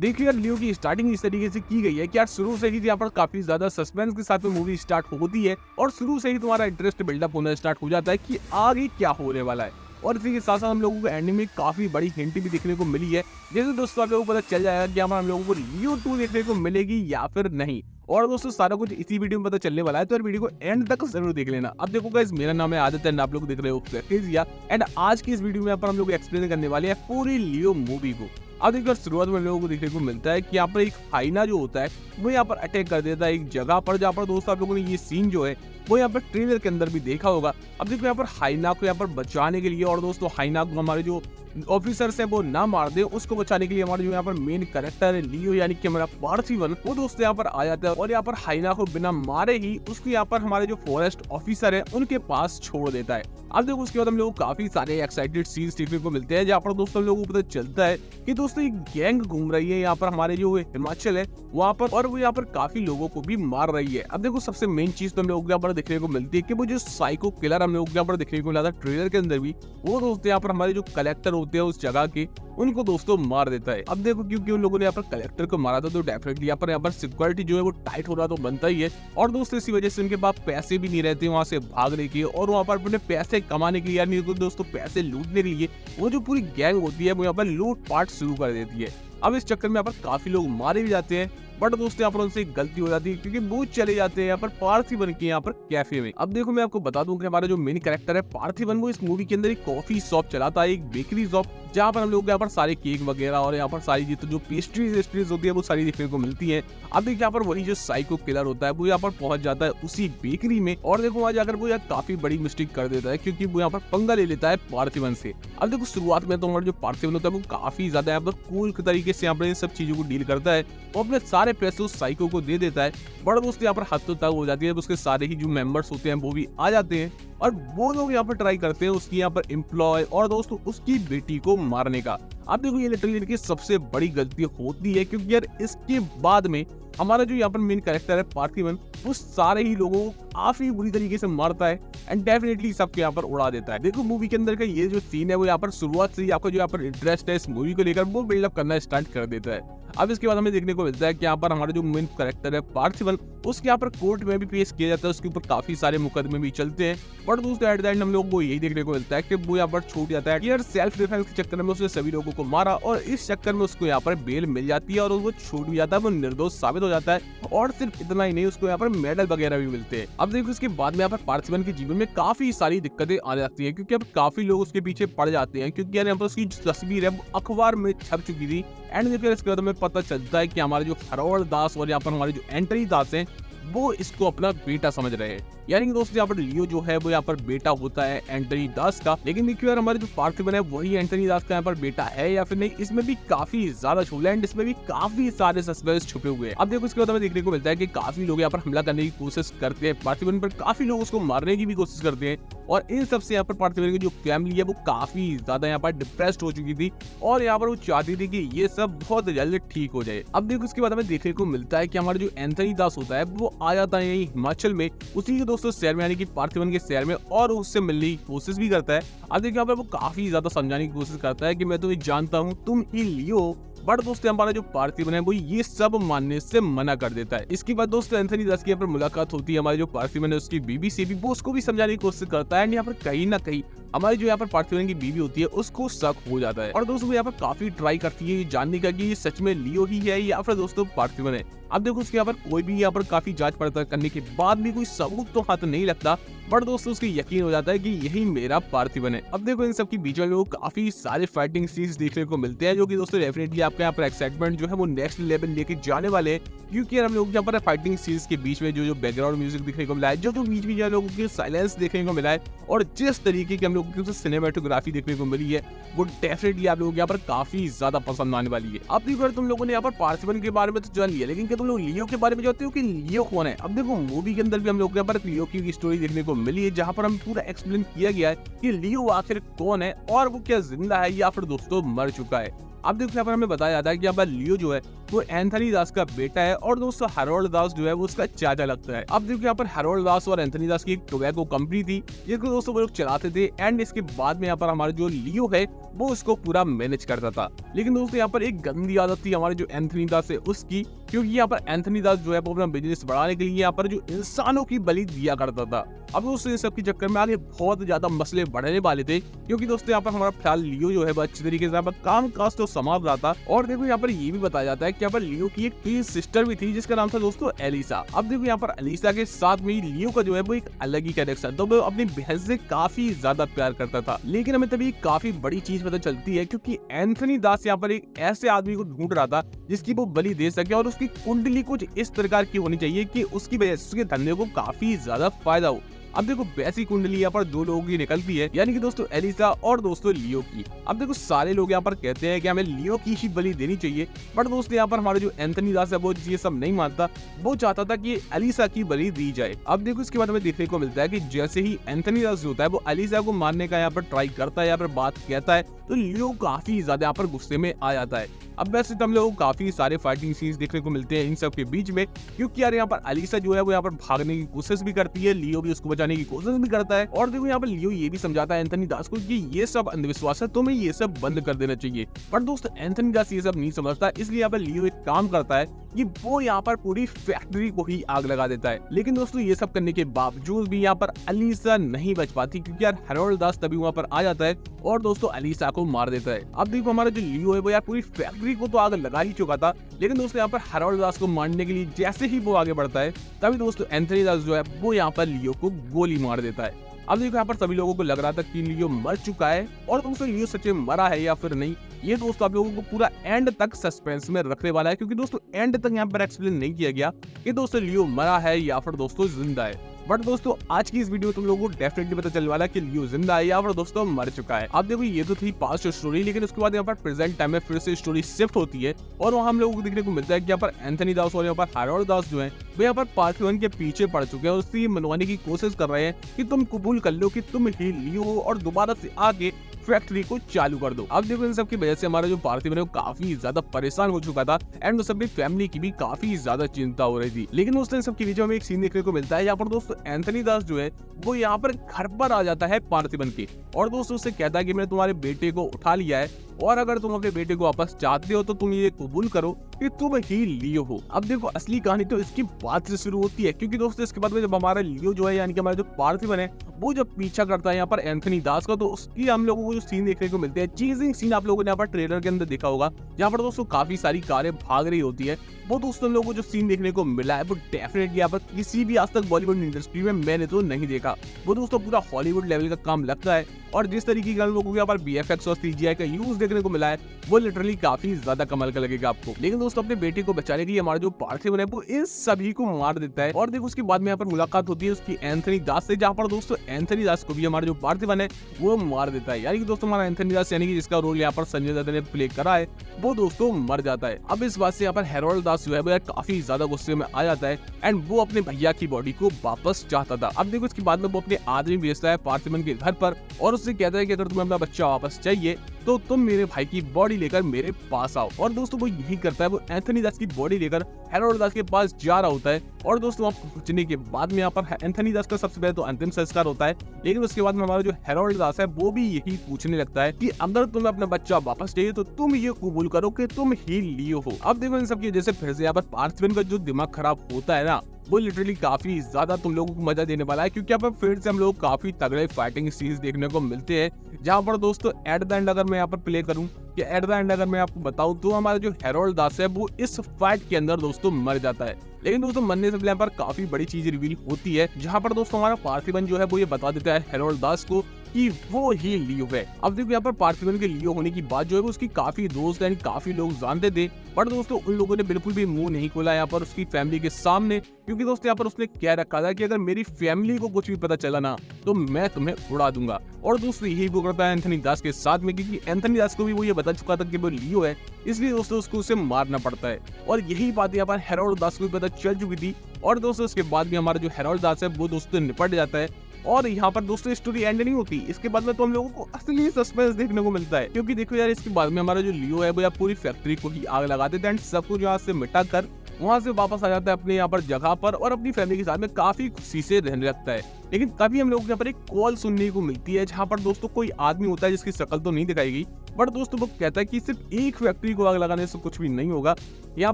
देखिए यार, लियो की स्टार्टिंग इस तरीके से की गई है कि यार शुरू से ही यहाँ पर काफी ज्यादा सस्पेंस के साथ में मूवी स्टार्ट होती है और शुरू से ही तुम्हारा इंटरेस्ट बिल्डअप होना स्टार्ट हो जाता है कि आगे क्या होने वाला है। और इसी के साथ साथ हम लोगों को एंडिंग में काफी बड़ी हिंट भी देखने को मिली है। जैसे दोस्तों आप लोगों को पता चल जाएगा कि हम लोगों को लियो 2 देखने को मिलेगी या फिर नहीं। और दोस्तों सारा कुछ इसी वीडियो में पता चलने वाला है, तो यार वीडियो को एंड तक जरूर देख लेना। अब देखो गाइस, मेरा नाम है आदित्य एंड आप लोग देख रहे हो क्रेजिया एंड आज की इस वीडियो में यहाँ पर हम लोग एक्सप्लेन करने वाले हैं पूरी लियो मूवी को। अब देखिए शुरुआत में लोगों को देखने को मिलता है कि यहाँ पर एक हाइना जो होता है वो यहाँ पर अटैक कर देता है एक जगह पर, जहाँ पर दोस्तों आप लोगों ने ये सीन जो है वो यहाँ पर ट्रेलर के अंदर भी देखा होगा। अब देखो यहाँ पर हाइना को यहाँ पर बचाने के लिए और दोस्तों हाइना को हमारे जो ऑफिसर्स है वो ना मार दे, उसको बचाने के लिए हमारे जो यहाँ पर मेन कैरेक्टर है लियो यानी कि हमारा पार्थिवन, वो दोस्तों यहाँ पर आ जाता है और यहाँ पर हाइना को बिना मारे ही उसको यहाँ पर हमारे जो फॉरेस्ट ऑफिसर है उनके पास छोड़ देता है। अब देखो उसके बाद हम लोग को काफी सारे एक्साइटेड सीन्स देखने को मिलते हैं, जहाँ पर दोस्तों हम लोगों को पता चलता है कि दोस्तों एक गैंग घूम रही है यहाँ पर हमारे जो हिमाचल है वहाँ पर, और वो यहाँ पर काफी लोगों को भी मार रही है। अब देखो सबसे मेन चीज तो हम लोगों को यहाँ पर देखने को मिलती है कि वो जो साइको किलर हम लोगों को यहाँ पर देखने को मिला था ट्रेलर के अंदर भी, वो दोस्तों यहाँ पर हमारे जो कलेक्टर होते हैं उस जगह के उनको दोस्तों मार देता है। अब देखो क्योंकि उन लोगों ने यहाँ पर कलेक्टर को मारा था तो डेफिनेटली यहाँ पर सिक्योरिटी जो है वो टाइट हो रहा तो बनता ही है, और दोस्तों इसी वजह से उनके पास पैसे भी नहीं रहते वहां से भागने के और वहां पर अपने पैसे कमाने के लिए यानी दोस्तों पैसे लूटने के लिए वो जो पूरी गैंग होती है वो यहाँ पर लूट पाट शुरू कर देती है। अब इस चक्कर में यहाँ पर काफी लोग मारे भी जाते हैं, बट दोस्तों यहाँ पर उनसे एक गलती हो जाती है क्योंकि वो चले जाते हैं यहाँ पर पार्थिवन के यहाँ पर कैफे में। अब देखो मैं आपको बता दूं कि हमारा जो मेन कैरेक्टर है पार्थिवन वो इस मूवी के अंदर एक कॉफी शॉप चलाता है, एक बेकरी शॉप, जहाँ पर हम लोग यहाँ पर सारे केक वगैरह और यहाँ पर सारी जितनी जो पेस्ट्रीज होती है वो सारी देखने को मिलती है। अब देखिए यहाँ पर वही जो साइको किलर होता है वो यहाँ पर पहुंच जाता है उसी बेकरी में, और देखो वहां जाकर वो यहाँ काफी बड़ी मिस्टेक कर देता है क्योंकि वो यहाँ पर पंगा ले लेता है पार्थिवन से। अब देखो शुरुआत में तो हमारा जो पार्थिवन होता है वो काफी ज्यादा यहाँ पर कूल तरीके से यहाँ पर इन सब चीजों को डील करता है, वो अपने सारे पैसे उस साइको को दे देता है। बड़ा दोस्त यहाँ पर हद तो तक हो जाती है, उसके सारे ही जो मेंबर्स होते हैं वो भी आ जाते हैं और वो लोग यहाँ पर ट्राई करते हैं उसकी यहाँ पर एम्प्लॉय और दोस्तों उसकी बेटी को मारने का। अब देखो ये लिटरली इनकी सबसे बड़ी गलती होती है क्योंकि यार इसके बाद में हमारा जो यहाँ पर मेन कैरेक्टर है पार्थिवन वो सारे ही लोगों को काफी बुरी तरीके से मारता है एंड डेफिनेटली सबके यहाँ पर उड़ा देता है। देखो मूवी के अंदर का ये जो सीन है वो यहाँ पर शुरुआत से ही आपको जो यहाँ पर इंटरेस्ट है इस मूवी को लेकर वो बिल्डअप करना स्टार्ट कर देता है। अब इसके बाद हमें देखने को मिलता है कि यहाँ पर हमारा जो मेन कैरेक्टर है पार्थिवन उसके यहाँ पर कोर्ट में भी पेश किया जाता है, उसके ऊपर काफी सारे मुकदमे भी चलते हैं, बट दोस्तों एट द एंड हम लोगों को यही देखने को मिलता है कि वो यहाँ पर छूट जाता है। यार सेल्फ डिफेंस के चक्कर में उसने सभी लोगों को मारा और इस चक्कर में उसको यहाँ पर बेल मिल जाती है और वो छूट भी जाता है, वो निर्दोष साबित हो जाता है। और सिर्फ इतना ही नहीं, उसको यहाँ पर मेडल वगैरह भी मिलते हैं। अब देखो इसके बाद में यहाँ पर पार्थिवन के जीवन में काफी सारी दिक्कतें आ जाती है क्योंकि अब काफी लोग उसके पीछे पड़ जाते हैं क्योंकि यार यहाँ पर उसकी तस्वीर है अखबार में छप चुकी थी। एंड देखिए इसके बाद हमें पता चलता है कि हमारे जो हरोड़ दास और यहाँ पर हमारे जो एंटनी दास हैं वो इसको अपना बेटा समझ रहे हैं, यानी कि दोस्तों यहाँ पर लियो जो है वो यहाँ पर बेटा होता है एंटनी दास का। लेकिन देखिए यार हमारे जो पार्थिवन है वही एंटनी दास का यहाँ पर बेटा है या फिर नहीं, इसमें भी काफी ज्यादा छुपा है, इसमें भी काफी सारे सस्पेंस छुपे हुए हैं। अब देखो इसके बाद हमें देखने को मिलता है कि काफी लोग यहाँ पर हमला करने की कोशिश करते हैं पार्थिवन पर, काफी लोग उसको मारने की भी कोशिश करते हैं और इन सबसे यहाँ पर पार्थिवन की जो फैमिली है वो काफी ज्यादा यहाँ पर डिप्रेस्ड हो चुकी थी और यहाँ पर वो चाहती थी कि ये सब बहुत जल्द ठीक हो जाए। अब देखो इसके बाद हमें देखने को मिलता है कि हमारा जो एंथनी दास होता है वो आ जाता है यही हिमाचल में उसी के दोस्तों शहर में यानी कि पार्थिवन के शहर में, और उससे मिलने की कोशिश भी करता है। अब देखिए यहाँ पर वो काफी ज्यादा समझाने की कोशिश करता है कि मैं तुम्हें जानता हूँ, तुम ही लियो, बट दोस्तों हमारा जो पार्थिवन है वो ये सब मानने से मना कर देता है। इसके बाद दोस्तों एंथनी दास की यहाँ पर मुलाकात होती है हमारे जो पार्थिवन है उसकी बीबी से भी, वो उसको भी समझाने की कोशिश करता है। यहाँ पर कहीं ना कहीं हमारी जो यहाँ पर पार्थिवन की बीवी होती है उसको शक हो जाता है और दोस्तों वो यहाँ पर काफी ट्राई करती है ये जानने का कि ये सच में लियो ही है या फिर दोस्तों पार्थिवन है। अब देखो उसके यहाँ पर कोई भी यहाँ पर काफी जांच पड़ताल करने के बाद भी कोई सबूत तो हाथ नहीं लगता, बट दोस्तों उसको यकीन हो जाता है कि यही मेरा पार्थिवन है। अब देखो इन सब की बीच में लोग काफी सारे फाइटिंग सीन्स देखने को मिलते हैं जो कि दोस्तों डेफिनेटली आपका यहाँ पर एक्साइटमेंट जो है वो नेक्स्ट लेवल लेके जाने वाले हैं क्योंकि हम लोग यहाँ पर फाइटिंग सीन्स के बीच में जो बैकग्राउंड म्यूजिक देखने को मिला है, जो बीच में लोगों के साइलेंस देखने को मिला है और जिस तरीके की हम लोगों को सिनेमेटोग्राफी देखने को मिली है वो डेफिनेटली आप लोगों को यहाँ पर काफी ज्यादा पसंद आने वाली है। अब देखो तुम लोगों ने यहाँ पर पार्थिवन के बारे में तो जान लिया, लेकिन क्या तुम लोग लियो के बारे में जानते हो कि लियो कौन है? अब देखो मूवी के अंदर भी हम लोग यहाँ पर लियो की स्टोरी देखने को मिली है जहाँ पर हम पूरा एक्सप्लेन किया गया है कि लियो आखिर कौन है और वो क्या जिंदा है या फिर दोस्तों मर चुका है। अब देखो यहाँ पर हमें बताया जाता है कि यहाँ पर लियो जो है वो एंथनी दास का बेटा है और दोस्तों हैरोल्ड दास जो है वो उसका चाचा लगता है। अब देखो यहाँ पर हैरोल्ड दास और एंथनी दास की एक टोबैको कंपनी थी जिसको दोस्तों वो लोग चलाते थे एंड इसके बाद में यहाँ पर हमारा जो लियो है वो उसको पूरा मैनेज करता था। लेकिन दोस्तों यहाँ पर एक गंदी आदत थी हमारे जो एंथनी दास है उसकी, क्योंकि यहाँ पर एंथनी दास जो है वो अपना बिजनेस बढ़ाने के लिए यहाँ पर जो इंसानों की बलि दिया करता था। अब दोस्तों इन सब के चक्कर में आगे बहुत ज्यादा मसले बढ़ने वाले थे, क्योंकि दोस्तों यहाँ पर हमारा फिलहाल लियो जो है वो अच्छी तरीके से यहाँ पर काम काज तो संभाल रहा था। और देखो यहाँ पर ये भी बताया जाता है कि यहाँ पर लियो की एक ट्विन सिस्टर भी थी जिसका नाम था दोस्तों एलिसा। अब देखो यहाँ पर एलिसा के साथ में लियो का जो है वो एक अलग ही कनेक्शन, तो वो अपनी बहन से काफी ज्यादा प्यार करता था। लेकिन हमें तभी काफी बड़ी चीज पता चलती है, क्योंकि एंथनी दास यहाँ पर एक ऐसे आदमी को ढूंढ रहा था जिसकी वो बलि दे सके और उसकी कुंडली कुछ इस प्रकार की होनी चाहिए कि उसकी वजह से उसके धंधे को काफी ज्यादा फायदा हो। अब देखो वैसी कुंडली यहाँ पर दो लोगों की निकलती है, यानी कि दोस्तों एलिसा और दोस्तों लियो की। अब देखो सारे लोग यहाँ पर कहते हैं कि हमें लियो की ही बलि देनी चाहिए, बट दोस्तों यहाँ पर हमारा जो एंथनी दास है वो ये सब नहीं मानता, वो चाहता था कि एलिसा की बलि दी जाए। अब देखो इसके बाद हमें देखने को मिलता है कि जैसे ही एंथनी दास जो होता है वो एलिसा को मारने का यहाँ पर ट्राई करता है, यहाँ पर बात कहता है, तो लियो काफी ज्यादा यहाँ पर गुस्से में आ जाता है। अब वैसे तो हम लोग काफी सारे फाइटिंग सीन्स देखने को मिलते हैं इन सब के बीच में, क्योंकि यार यहाँ पर एलिसा जो है वो यहाँ पर भागने की कोशिश भी करती है, लियो भी उसको बचाने की कोशिश भी करता है। और देखो यहाँ पर लियो ये भी समझाता है एंथनी दास को कि ये सब अंधविश्वास है, तुम्हें ये सब बंद कर देना चाहिए। पर दोस्तों एंथनी दास ये सब नहीं समझता, इसलिए यहाँ पर लियो एक काम करता है कि वो यहाँ पर पूरी फैक्ट्री को ही आग लगा देता है। लेकिन दोस्तों ये सब करने के बावजूद भी यहाँ पर एलिसा नहीं बच पाती, क्योंकि यार हैरोल्ड दास तभी वहाँ पर आ जाता है और दोस्तों एलिसा को मार देता है। अब देखो हमारा जो लियो है वो यार पूरी फैक्ट्री को तो आग लगा ही चुका था, लेकिन दोस्तों यहाँ पर हैरोल्ड दास को मारने के लिए जैसे ही वो आगे बढ़ता है तभी दोस्तों एंथनी दास जो है वो यहाँ पर लियो को गोली मार देता है। अब देखो यहाँ पर सभी लोगों को लग रहा था कि लियो मर चुका है, और दोस्तों लियो सच में मरा है या फिर नहीं, ये दोस्तों आप लोगों को पूरा एंड तक सस्पेंस में रखने वाला है, क्योंकि दोस्तों एंड तक यहाँ पर एक्सप्लेन नहीं किया गया कि दोस्तों लियो मरा है या फिर दोस्तों जिंदा है। बट दोस्तों आज की इस वीडियो में तुम लोगों को डेफिनेटली पता चलने वाला है कि लियो जिंदा है या फिर दोस्तों मर चुका है। अब देखो ये तो थी पास्ट स्टोरी, लेकिन उसके बाद यहाँ पर प्रेजेंट टाइम में फिर से स्टोरी शिफ्ट होती है और वहाँ हम लोगों को देखने को मिलता है कि यहाँ पर एंथनी दास और यहाँ पर हैरोल्ड दास जो है वो यहाँ पर पार्थिवन के पीछे पड़ चुके हैं और उससे मनवाने की कोशिश कर रहे हैं कि तुम कबूल कर लो कि तुम ही लियो हो और दोबारा से आके फैक्ट्री को चालू कर दो। अब देखो इन सब की वजह से हमारा जो पार्थिवन है वो काफी ज्यादा परेशान हो चुका था एंड उस अपनी फैमिली की भी काफी ज्यादा चिंता हो रही थी। लेकिन दोस्तों इन सब के बीच में एक सीन देखने को मिलता है, यहाँ पर दोस्तों एंथनी दास जो है वो यहाँ पर घर पर आ जाता है पार्थिवन के, और दोस्तों उससे कहता है कि मैंने तुम्हारे बेटे को उठा लिया है और अगर तुम अपने बेटे को वापस चाहते हो तो तुम ये कबूल करो कि तुम ही लियो हो। अब देखो असली कहानी तो इसकी बात से शुरू होती है, क्योंकि दोस्तों इसके बाद में जब हमारा लियो जो है यानी कि हमारा जो पार्थिवन है वो जब पीछा करता है यहाँ पर एंथनी दास का, तो उसकी हम लोगों को जो सीन देखने को मिलते हैं, चीजिंग सीन आप लोगों ने यहाँ पर ट्रेलर के अंदर देखा होगा, जहाँ पर दोस्तों काफी सारी कारें भाग रही होती है, वो दोस्तों हम लोगों को जो सीन देखने को मिला है वो डेफिनेटली यहाँ पर किसी भी आज तक बॉलीवुड इंडस्ट्री में मैंने तो नहीं देखा। वो दोस्तों पूरा हॉलीवुड लेवल का काम लगता है, और जिस तरीके का लोगों को यहाँ पर BFX और CGI का यूज देखने को मिला है वो लिटरली काफी ज्यादा कमाल का लगेगा आपको। लेकिन दोस्तों अपने बेटे को बचाने के लिए हमारा जो पार्थिवन है वो इन सभी को मार देता है, और देखो उसके बाद में यहाँ पर मुलाकात होती है उसकी एंथनी दास से, जहाँ पर दोस्तों एंथनी दास को भी हमारा जो पार्थिवन है वो मार देता है। यानी कि दोस्तों हमारा एंथनी दास यानी कि जिसका रोल यहाँ पर संजय दत्त ने प्ले करा है वो दोस्तों मर जाता है। अब इस बात से यहाँ पर हैरोल्ड दास जो है वो काफी ज्यादा गुस्से में आ जाता है एंड वो अपने भैया की बॉडी को वापस चाहता था। अब देखो इसके बाद में वो अपने आदमी भेजता है पार्थिवन के घर पर और उससे कहता है कि अगर तुम्हें अपना बच्चा वापस चाहिए तो तुम मेरे भाई की बॉडी लेकर मेरे पास आओ। और दोस्तों वो यही करता है, वो एंथनी दास की बॉडी लेकर हैरोल्ड दास के पास जा रहा होता है, और दोस्तों वहाँ पहुंचने के बाद में यहाँ पर एंथनी दास का सबसे पहले तो अंतिम संस्कार होता है, लेकिन उसके बाद में हमारा जो हैरोल्ड दास है वो भी यही पूछने लगता है कि अगर तुम्हें अपना बच्चा वापस चाहिए तो तुम ये कबूल करो कि तुम ही लियो हो। अब देखो इन सब की वजह से फिर से यहाँ पर पार्थिवन का जो दिमाग खराब होता है ना वो लिटरली काफी ज्यादा तुम लोगों को मजा देने वाला है, क्योंकि यहाँ पर फिर से हम लोग काफी तगड़े फाइटिंग सीन्स देखने को मिलते हैं, जहाँ पर दोस्तों एट द एंड अगर मैं यहाँ पर प्ले करूँ कि एट द एंड अगर मैं आपको बताऊं तो हमारा जो हैरोल्ड दास है वो इस फाइट के अंदर दोस्तों मर जाता है। लेकिन दोस्तों मरने से पहले यहाँ पर काफी बड़ी चीज रिवील होती है, जहाँ पर दोस्तों हमारा पार्थिवन जो है वो ये बता देता है हैरोल्ड दास को कि वो ही लियो है। अब देखो यहाँ पर पार्थिवन के लियो होने की बात जो है वो उसकी काफी दोस्त यानी काफी लोग जानते थे, पर दोस्तों उन लोगों ने बिल्कुल भी मुंह नहीं खोला यहाँ पर उसकी फैमिली के सामने, क्योंकि दोस्तों यहाँ पर उसने कह रखा था कि अगर मेरी फैमिली को कुछ भी पता चला ना तो मैं तुम्हें उड़ा दूंगा। और दोस्तों यही वो करता है एंथनी दास के साथ में, क्योंकि एंथनी दास को भी वो ये बता चुका था कि वो लियो है, इसलिए दोस्तों उसको उसे मारना पड़ता है। और यही बात यहाँ पर हैरोल्ड दास को भी पता चल चुकी थी, और दोस्तों उसके बाद भी हमारा जो हैरोल्ड दास है वो दोस्तों निपट जाता है और यहाँ पर दोस्तों स्टोरी एंड नहीं होती, इसके बाद में तो हम लोगों को असली सस्पेंस देखने को मिलता है, क्योंकि देखो यार इसके बाद में हमारा जो लियो है वो यार पूरी फैक्ट्री को ही आग लगा देता है एंड सब कुछ यहाँ से मिटा कर वहां से वापस आ जाता है अपने यहाँ पर जगह पर और अपनी फैमिली के साथ में काफी खुशी से रहने लगता है। लेकिन तभी हम लोगों को यहाँ पर एक कॉल सुनने को मिलती है, जहाँ पर दोस्तों कोई आदमी होता है जिसकी शक्ल तो नहीं दिखाई गई, बट दोस्तों वो कहता है कि सिर्फ एक फैक्ट्री को आग लगाने से कुछ भी नहीं होगा, यहाँ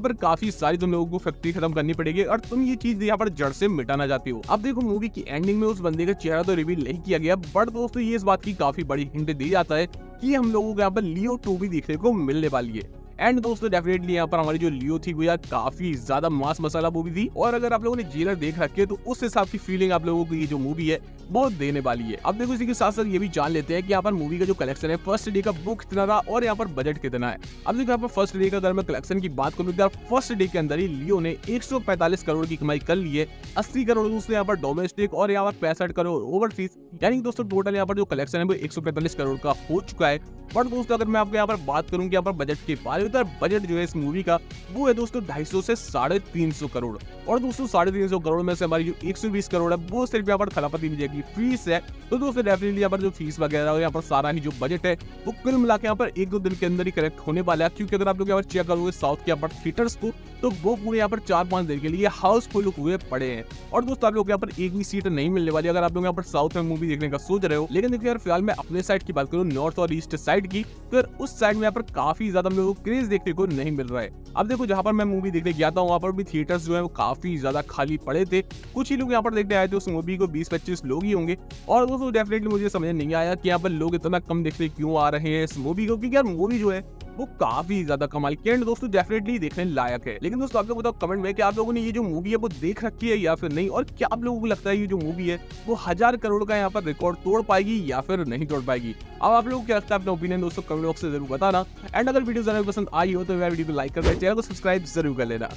पर काफी सारी तुम लोगों को फैक्ट्री खत्म करनी पड़ेगी और तुम ये चीज यहाँ पर जड़ से मिटाना चाहती हो। अब देखो मूवी की एंडिंग में उस बंदे का चेहरा तो रिवील नहीं किया गया, बट दोस्तों ये इस बात की काफी बड़ी हिंट दी जाता है कि हम लोगों को यहाँ पर लियो 2 भी देखने को मिलने वाली है। एंड दोस्तों डेफिनेटली यहाँ पर हमारी जो लियो थी वो यार काफी ज्यादा मास मसाला मूवी थी, और अगर आप लोगों ने जेलर देख रखे तो उस हिसाब की फीलिंग आप लोगों को ये जो मूवी है वो देने वाली है। अब देखो इसी के साथ साथ ये भी जान लेते हैं कि यहाँ पर मूवी का जो कलेक्शन है फर्स्ट डे का वो कितना था और यहाँ पर बजट कितना है। अब देखो यहाँ पर फर्स्ट डे का अगर मैं कलेक्शन की बात करूँ तो फर्स्ट डे के अंदर ही लियो ने 145 करोड़ की कमाई कर ली है, 80 करोड़ दोस्तों यहाँ पर डोमेस्टिक और यहाँ पर 65 करोड़ ओवरसीज, यानी दोस्तों टोटल यहाँ पर जो कलेक्शन है वो 145 करोड़ का हो चुका है। बट दोस्तों अगर मैं आपको यहाँ पर बात करूँ कि यहाँ पर बजट के बारे में, तो बजट जो है इस मूवी का वो है दोस्तों 250 से 350 करोड़, और दोस्तों 350 करोड़ में से हमारी जो 120 करोड़ है वो सिर्फ यहाँ पर थलापति विजय की फीस है। तो दोस्तों डेफिनेटली यहाँ पर जो फीस वगैरह यहाँ पर सारा ही जो बजट है वो कुल मिला के यहाँ पर 1-2 दिन के अंदर ही करेक्ट होने वाला है, क्योंकि अगर आप लोग यहाँ पर चेक करोगे साउथ के यहाँ पर थिएटर्स को तो वो पूरे यहाँ पर 4-5 दिन के लिए हाउसफुल हुए पड़े हैं। और दोस्तों आप लोग यहाँ पर एक भी सीट नहीं मिलने वाली अगर आप लोग यहाँ पर साउथ में मूवी देखने का सोच रहे हो। लेकिन देखिए यार फिलहाल मैं अपने साइड की बात करूँ, नॉर्थ और ईस्ट साइड की, तो उस साइड में यहाँ पर काफी ज्यादा हम लोगों को क्रेज देखने को नहीं मिल रहा है। अब देखो जहाँ पर मैं मूवी देखने गया था वहाँ पर भी थिएटर्स जो है वो काफी ज्यादा खाली पड़े थे, कुछ ही लोग यहाँ पर देखने आए थे उस मूवी को, 20-25 लोग ही होंगे। और दोस्तों डेफिनेटली मुझे समझ नहीं आया कि यहाँ पर लोग इतना कम देखने क्यों आ रहे हैं इस मूवी को, क्योंकि यार मूवी जो है वो काफी ज्यादा कमाल की एंड दोस्तों डेफिनेटली देखने लायक है। लेकिन दोस्तों आप लोग बताओ कमेंट में कि आप लोगों ने ये जो मूवी है वो देख रखी है या फिर नहीं, और क्या आप लोगों को लगता है ये जो मूवी है वो 1000 करोड़ का यहाँ पर रिकॉर्ड तोड़ पाएगी या फिर नहीं तोड़ पाएगी। अब आप लोगों को क्या लगता है अपना ओपिनियन दोस्तों कमेंट बॉक्स से जरूर बताना। एंड अगर वीडियो ज्यादा पसंद आई हो तो यार वीडियो को लाइक कर देना, चैनल को सब्सक्राइब जरूर कर लेना।